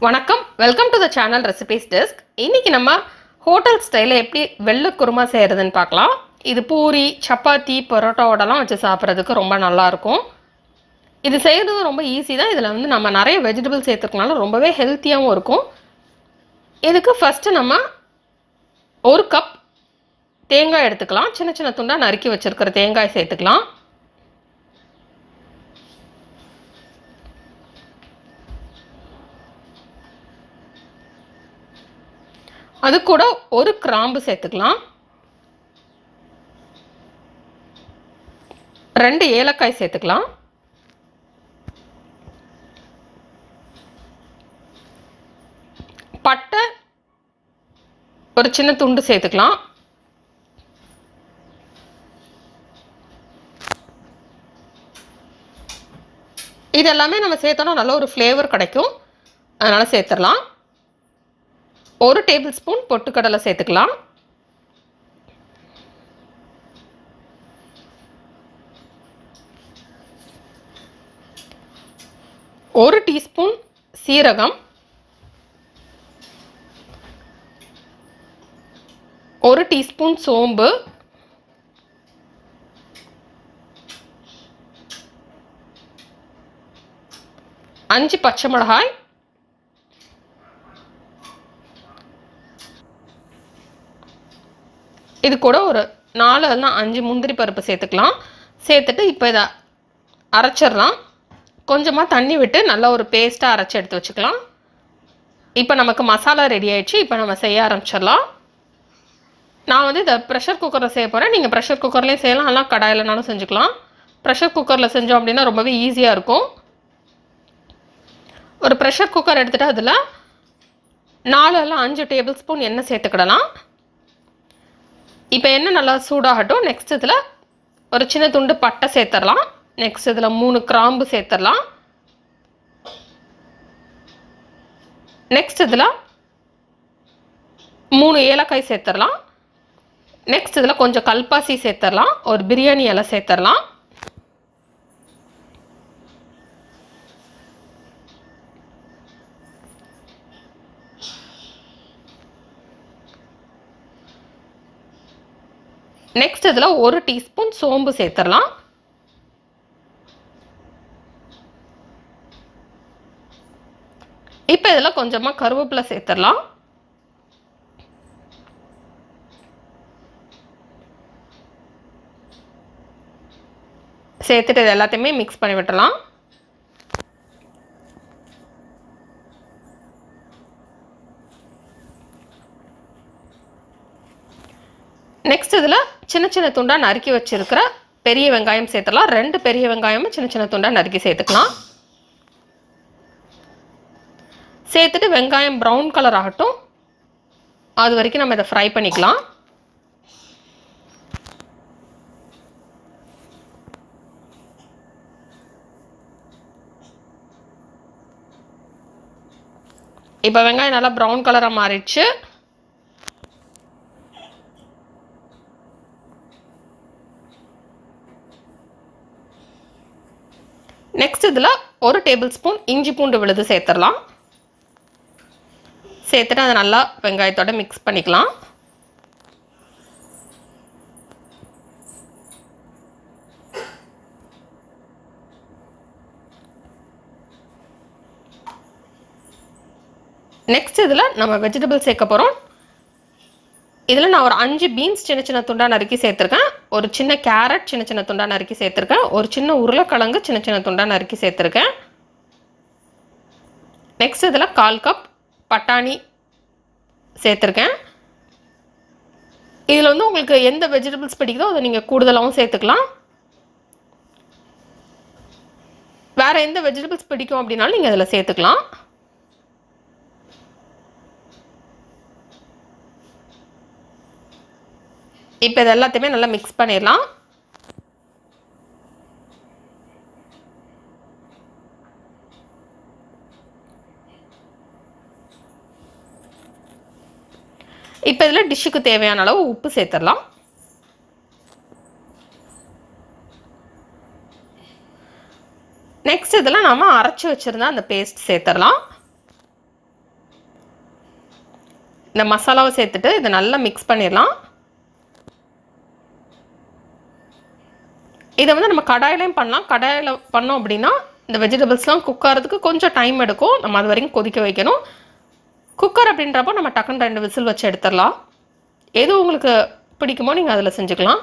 வணக்கம், welcome to the channel recipes desk. இன்னைக்கு நம்ம ஹோட்டல் ஸ்டைலில் எப்படி வெள்ளை குருமா செய்கிறதுன்னு பார்க்கலாம். இது பூரி, சப்பாத்தி, பரோட்டாவோடலாம் வச்சு சாப்பிட்றதுக்கு ரொம்ப நல்லாயிருக்கும். இது செய்கிறது ரொம்ப ஈஸி தான். இதில் வந்து நம்ம நிறைய வெஜிடபிள்ஸ் சேர்த்துக்கனால ரொம்பவே ஹெல்த்தியாகவும் இருக்கும். இதுக்கு ஃபஸ்ட்டு நம்ம ஒரு கப் தேங்காய் எடுத்துக்கலாம். சின்ன சின்ன துண்டாக நறுக்கி வச்சுருக்கிற தேங்காய் சேர்த்துக்கலாம். அது கூட ஒரு கிராம்பு சேர்த்துக்கலாம். 2 ஏலக்காய் சேர்த்துக்கலாம். பட்டை ஒரு சின்ன துண்டு சேர்த்துக்கலாம். இது எல்லாமே நம்ம சேர்த்தோன்னா நல்ல ஒரு ஃப்ளேவர் கிடைக்கும். அதனால் சேர்த்துடலாம். 1 டேபிள் ஸ்பூன் பொட்டுக்கடலை சேர்த்துக்கலாம். 1 டீஸ்பூன் சீரகம், 1 டீஸ்பூன் சோம்பு, 5 பச்சை மிளகாய், இது கூட ஒரு 4 இல்லைனா 5 முந்திரி பருப்பு சேர்த்துக்கலாம். சேர்த்துட்டு இப்போ இதை அரைச்சிடலாம். கொஞ்சமாக தண்ணி விட்டு நல்லா ஒரு பேஸ்ட்டாக அரைச்சி எடுத்து வச்சுக்கலாம். இப்போ நமக்கு மசாலா ரெடி ஆகிடுச்சு. இப்போ நம்ம செய்ய ஆரம்பிச்சிடலாம். நான் வந்து இதை ப்ரெஷர் குக்கரில் செய்ய போகிறேன். நீங்கள் ப்ரெஷர் குக்கர்லேயும் செய்யலாம், நல்லா கடாயிலனாலும் செஞ்சுக்கலாம். ப்ரெஷர் குக்கரில் செஞ்சோம் அப்படின்னா ரொம்பவே ஈஸியாக இருக்கும். ஒரு ப்ரெஷர் குக்கர் எடுத்துகிட்டு அதில் 4 இல்லை 5 டேபிள் ஸ்பூன் எண்ணெய் சேர்த்துக்கிடலாம். இப்போ எண்ணெய் நல்லா சூடாகட்டும். நெக்ஸ்ட் இதில் ஒரு சின்ன துண்டு பட்டை சேர்த்துடலாம். நெக்ஸ்ட் இதில் 3 கிராம்பு சேர்த்துடலாம். நெக்ஸ்ட் இதில் 3 ஏலக்காய் சேர்த்துடலாம். நெக்ஸ்ட் இதில் கொஞ்சம் கல்பாசி சேர்த்துடலாம். ஒரு பிரியாணி இலை சேர்த்துடலாம். நெக்ஸ்ட் இதில் 1 டீஸ்பூன் சோம்பு சேர்த்துடலாம். இப்போ இதில் கொஞ்சமாக கருவேப்பிலை சேர்த்துடலாம். சேர்த்துட்டு இது எல்லாத்தையுமே மிக்ஸ் பண்ணி விட்டுடலாம். நெக்ஸ்ட் இதில் சின்ன சின்ன துண்டாக நறுக்கி வச்சுருக்கிற பெரிய வெங்காயம் சேர்த்துடலாம். 2 பெரிய வெங்காயமும் சின்ன சின்ன துண்டாக நறுக்கி சேர்த்துக்கலாம். சேர்த்துட்டு வெங்காயம் ப்ரௌன் கலர் ஆகட்டும். அது வரைக்கும் நம்ம இதை ஃப்ரை பண்ணிக்கலாம். இப்போ வெங்காயம் நல்லா ப்ரௌன் கலராக மாறிடுச்சு. நெக்ஸ்ட் இதில் 1 டேபிள் ஸ்பூன் இஞ்சி பூண்டு விழுது சேர்த்துடலாம். சேர்த்துட்டு அதை நல்லா வெங்காயத்தோட மிக்ஸ் பண்ணிக்கலாம். நெக்ஸ்ட் இதில் நம்ம வெஜிடபிள் சேர்க்க போகிறோம். இதில் நான் ஒரு 5 பீன்ஸ் சின்ன சின்ன துண்டாக நறுக்கி சேர்த்துருக்கேன். ஒரு சின்ன கேரட் சின்ன சின்ன துண்டாக நறுக்கி சேர்த்துருக்கேன். ஒரு சின்ன உருளைக்கிழங்கு சின்ன சின்ன துண்டாக நறுக்கி சேர்த்துருக்கேன். நெக்ஸ்ட் இதில் 1/4 கப் பட்டாணி சேர்த்துருக்கேன். இதில் வந்து உங்களுக்கு எந்த வெஜிடபிள்ஸ் பிடிக்குதோ அதை நீங்கள் கூடுதலாகவும் சேர்த்துக்கலாம். வேறு எந்த வெஜிடபிள்ஸ் பிடிக்கும் அப்படின்னாலும் நீங்கள் அதில் சேர்த்துக்கலாம். இப்போ இது எல்லாத்தையுமே நல்லா மிக்ஸ் பண்ணிடலாம். இப்போ இதில் டிஷ்ஷுக்கு தேவையான அளவு உப்பு சேர்த்துடலாம். நெக்ஸ்ட் இதில் நம்ம அரைச்சி வச்சுருந்தா அந்த பேஸ்ட் சேர்த்துடலாம். இந்த மசாலாவை சேர்த்துட்டு இதை நல்லா மிக்ஸ் பண்ணிடலாம். இதை வந்து நம்ம கடாயிலையும் பண்ணலாம். கடாயில் பண்ணோம் அப்படின்னா இந்த வெஜிடபிள்ஸ்லாம் குக் ஆகிறதுக்கு கொஞ்சம் டைம் எடுக்கும். நம்ம அது வரைக்கும் கொதிக்க வைக்கணும். குக்கர் அப்படின்றப்போ நம்ம டக்குன்னு 2 விசில் வச்சு எடுத்துடலாம். எது உங்களுக்கு பிடிக்குமோ நீங்கள் அதில் செஞ்சுக்கலாம்.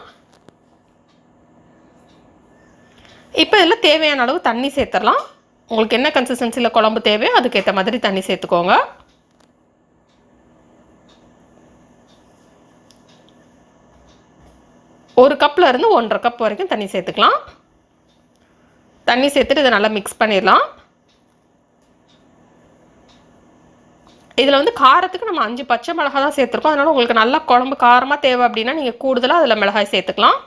இப்போ இதில் தேவையான அளவு தண்ணி சேர்த்துடலாம். உங்களுக்கு என்ன கன்சிஸ்டன்சியில் குழம்பு தேவையோ அதுக்கேற்ற மாதிரி தண்ணி சேர்த்துக்கோங்க. ஒரு கப்பில் இருந்து 1.5 கப் வரைக்கும் தண்ணி சேர்த்துக்கலாம். தண்ணி சேர்த்துட்டு இதை நல்லா மிக்ஸ் பண்ணிடலாம். இதில் வந்து காரத்துக்கு நம்ம 5 பச்சை மிளகாய் தான் சேர்த்துருக்கோம். அதனால் உங்களுக்கு நல்லா குழம்பு காரமாக தேவை அப்படின்னா நீங்கள் கூடுதலாக அதில் மிளகாய் சேர்த்துக்கலாம்.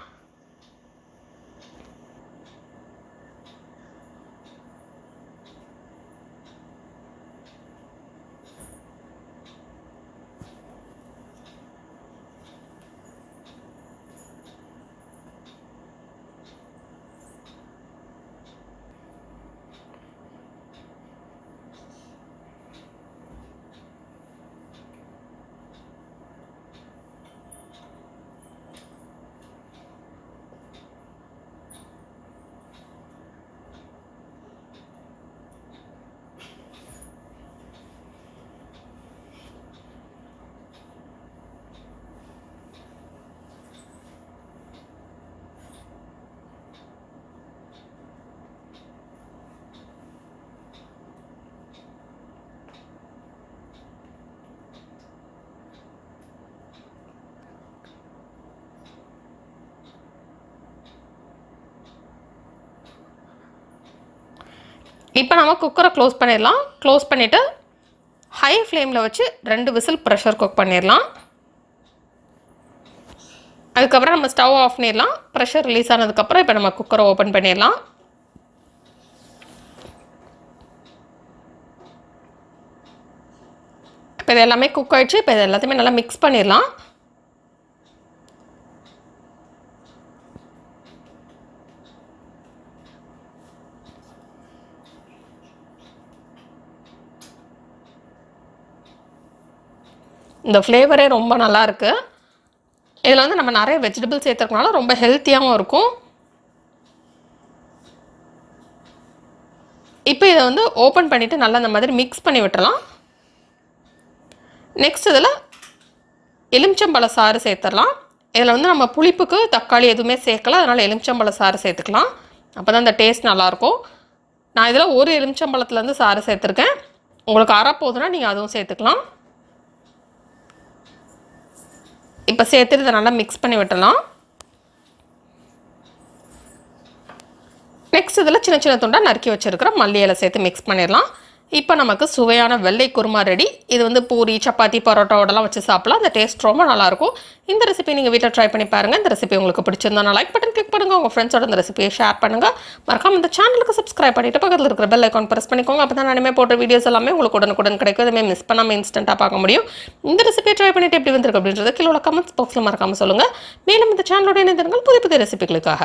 இப்போ நம்ம குக்கரை க்ளோஸ் பண்ணிடலாம். க்ளோஸ் பண்ணிவிட்டு ஹை ஃப்ளேமில் வச்சு 2 விசில் ப்ரெஷர் குக் பண்ணிடலாம். அதுக்கப்புறம் நம்ம ஸ்டவ் ஆஃப் பண்ணிடலாம். ப்ரெஷர் ரிலீஸ் ஆனதுக்கப்புறம் இப்போ நம்ம குக்கரை ஓப்பன் பண்ணிடலாம். இப்போ இது எல்லாமே குக் ஆகிடுச்சு. இப்போ இது எல்லாத்தையுமே நல்லா மிக்ஸ் பண்ணிடலாம். இந்த ஃப்ளேவரே ரொம்ப நல்லாயிருக்கு. இதில் வந்து நம்ம நிறைய வெஜிடபிள்ஸ் சேர்த்துறதுனால ரொம்ப ஹெல்த்தியாகவும் இருக்கும். இப்போ இதை வந்து ஓப்பன் பண்ணிவிட்டு நல்லா இந்த மாதிரி மிக்ஸ் பண்ணி விட்டுறலாம். நெக்ஸ்ட் இதில் எலுமிச்சம்பழ சாறு சேர்த்துடலாம். இதில் வந்து நம்ம புளிப்புக்கு தக்காளி எதுவுமே சேர்க்கல. அதனால் எலுமிச்சம்பழ சாறு சேர்த்துக்கலாம். அப்போ தான் இந்த டேஸ்ட் நல்லாயிருக்கும். நான் இதில் ஒரு எலுமிச்சம்பழத்துலேருந்து சாறு சேர்த்துருக்கேன். உங்களுக்கு அரை போதுன்னா நீங்கள் அதுவும் சேர்த்துக்கலாம். இப்போ சேர்த்துட்டு இதை நல்லா மிக்ஸ் பண்ணி விட்டலாம். நெக்ஸ்ட் இதில் சின்ன சின்ன துண்டாக நறுக்கி வச்சுருக்கிற மல்லி இலை சேர்த்து மிக்ஸ் பண்ணிடலாம். இப்போ நமக்கு சுவையான வெள்ளை குருமா ரெடி. இது வந்து பூரி, சப்பாத்தி, பரோட்டாவோடலாம் வச்சு சாப்பிடலாம். அந்த டேஸ்ட் ரொம்ப நல்லாயிருக்கும். இந்த ரெசிபி நீங்கள் வீட்டில் ட்ரை பண்ணி பாருங்கள். இந்த ரெசிபி உங்களுக்கு பிடிச்சிருந்தா நான் லைக் பட்டன் கிளிக் பண்ணுங்கள். உங்கள் ஃப்ரெண்ட்ஸோட இந்த ரெசிபியை ஷேர் பண்ணுங்கள். மறக்காம இந்த சேனலுக்கு சப்ஸ்கிரைப் பண்ணிவிட்டு பக்கத்தில் இருக்கிற பெல் ஐக்கான் ப்ரெஸ் பண்ணிக்கோங்க. அப்போ தான் நானுமே போட்ட வீடியோஸ் எல்லாமே உங்களுக்கு உடனுக்குடன் கிடைக்கும். அதுமாதிரி மிஸ் பண்ணாமல் இன்ஸ்டண்ட்டாக பார்க்க முடியும். இந்த ரெசிபியை ட்ரை பண்ணிவிட்டு எப்படி வந்திருக்கு அப்படின்றத கீழே உள்ள கமெண்ட்ஸ் பாக்ஸில் மறக்காமல் சொல்லுங்கள். மேலும் இந்த சேனலோட இணைந்திருங்கள் புதிய புதிய ரெசிபிகளுக்காக.